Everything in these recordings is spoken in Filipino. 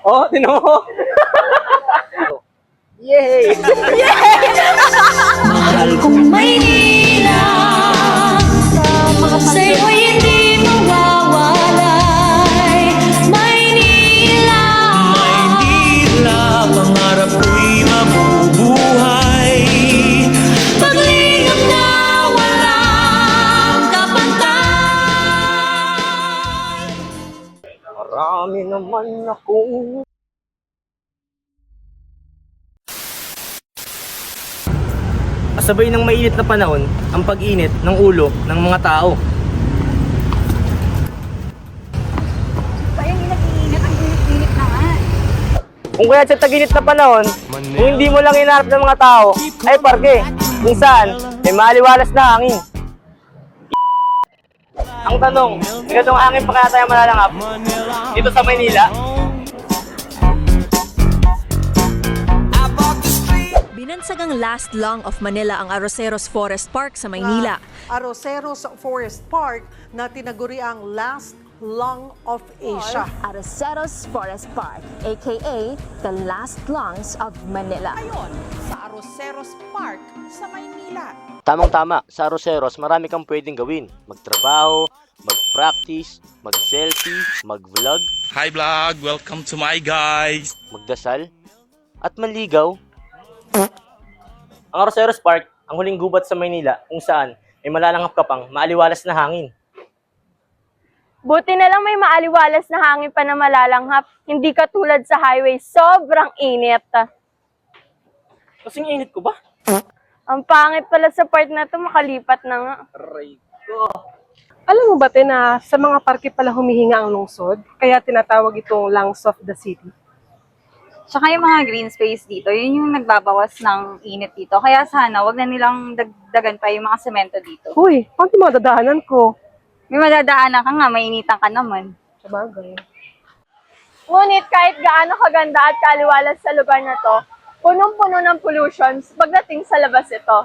Oh, tinan mo. Yay! Mahal kong Maynila, sa'yo'y hindi mawawalay. Maynila, Maynila, pangarap ko'y mabubuhay. paglingap na walang kapantay. Marami naman akong... Kasabay ng mainit na panahon, ang pag-init ng ulo ng mga tao. Sayang yung nag-iinit, ang init-init na nga. Kung kaya sa tag-init na panahon, kung hindi mo lang hinaharap ng mga tao, ay parke, kung saan may maliwalas na hangin. Ang tanong, ganitong hangin pa kaya tayo malalangap dito sa Maynila? Binansagang last lung of Manila ang Arroceros Forest Park sa Maynila. Arroceros Forest Park na tinaguri ang last lung of Asia. Arroceros Forest Park, aka the last lungs of Manila. Ngayon, sa Arroceros Park sa Maynila. Tamang-tama, sa Arroceros marami kang pwedeng gawin. Magtrabaho, mag-practice, mag-selfie, mag-vlog, Hi vlog, welcome to my guys. magdasal, at manligaw. Ang Arroceros Park, ang huling gubat sa Maynila kung saan may malalanghap ka pang maaliwalas na hangin. Buti na lang may maaliwalas na hangin pa na malalanghap. Hindi katulad sa highway, sobrang init. Kasing init ko ba? Ang pangit pala sa part na to, makalipat na nga. Aray ko. Alam mo ba, Te, na sa mga parke pala humihinga ang lungsod? Kaya tinatawag itong lungs of the city. Tsaka yung mga green space dito, yun yung nagbabawas ng init dito. Kaya sana, wag na nilang dagdagan pa yung mga semento dito. Uy, paano madadaanan ko? May madadaanan ka nga, mainitan ka naman. Sabagay. Ngunit kahit gaano kaganda at kaliwalas sa lugar na to, punong-puno ng pollutions pagdating sa labas ito.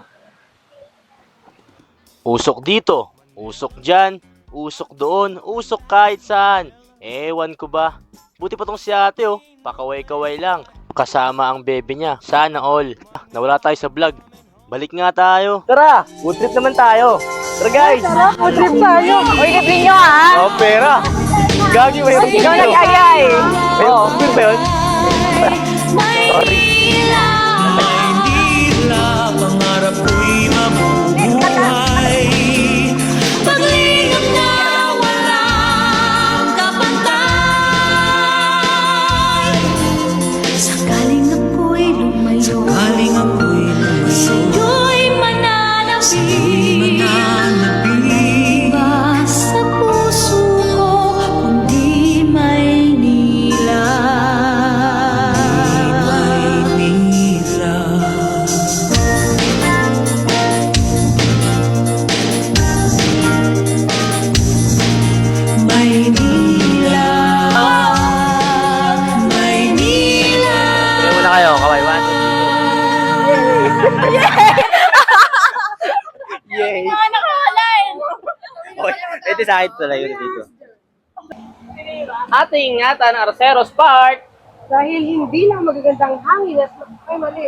Usok dito, usok dyan, usok doon, usok kahit saan. Ewan ko ba. Buti pa tong si ate oh, pakaway-kaway lang. Kasama ang bebe niya. Sana all. Nawala tayo sa vlog. Balik nga tayo. Tara, food trip naman tayo. Tara guys! Tara, food trip tayo! Uy, libre nyo ha! Oh, pera! Gagi, may food Ikaw trip. nag-ayay! May food trip ba yun? Maynila, Maynila, pangarap ko'y mabubuhay. paglingap na walang kapantay. Sakaling ako'y lumayo, Kaling ako'y sa'yo'y mananapig. Ba sa puso ko, kundi Maynila. Maynila. Maynila. Maynila. Kaya muna kayo, kaway. 1, 2, 3. Yay! Mga nakahalay! Okay, ito sa akin pala yun dito. Ating ingatan ang Arroceros Park. Dahil hindi lang magagandang hangin at ay mali.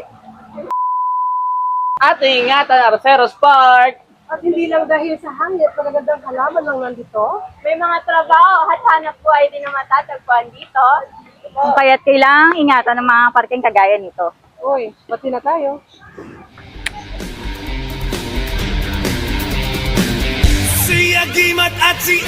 Ating ingatan ang Arroceros Park. At hindi lang dahil sa hangin at magagandang halaman lang nandito. May mga trabaho at hanap buhay din na matatagpuan dito. Kaya't kailangang ingatan ng mga parking kagaya nito. Uy, pati na tayo. Si Agimat at si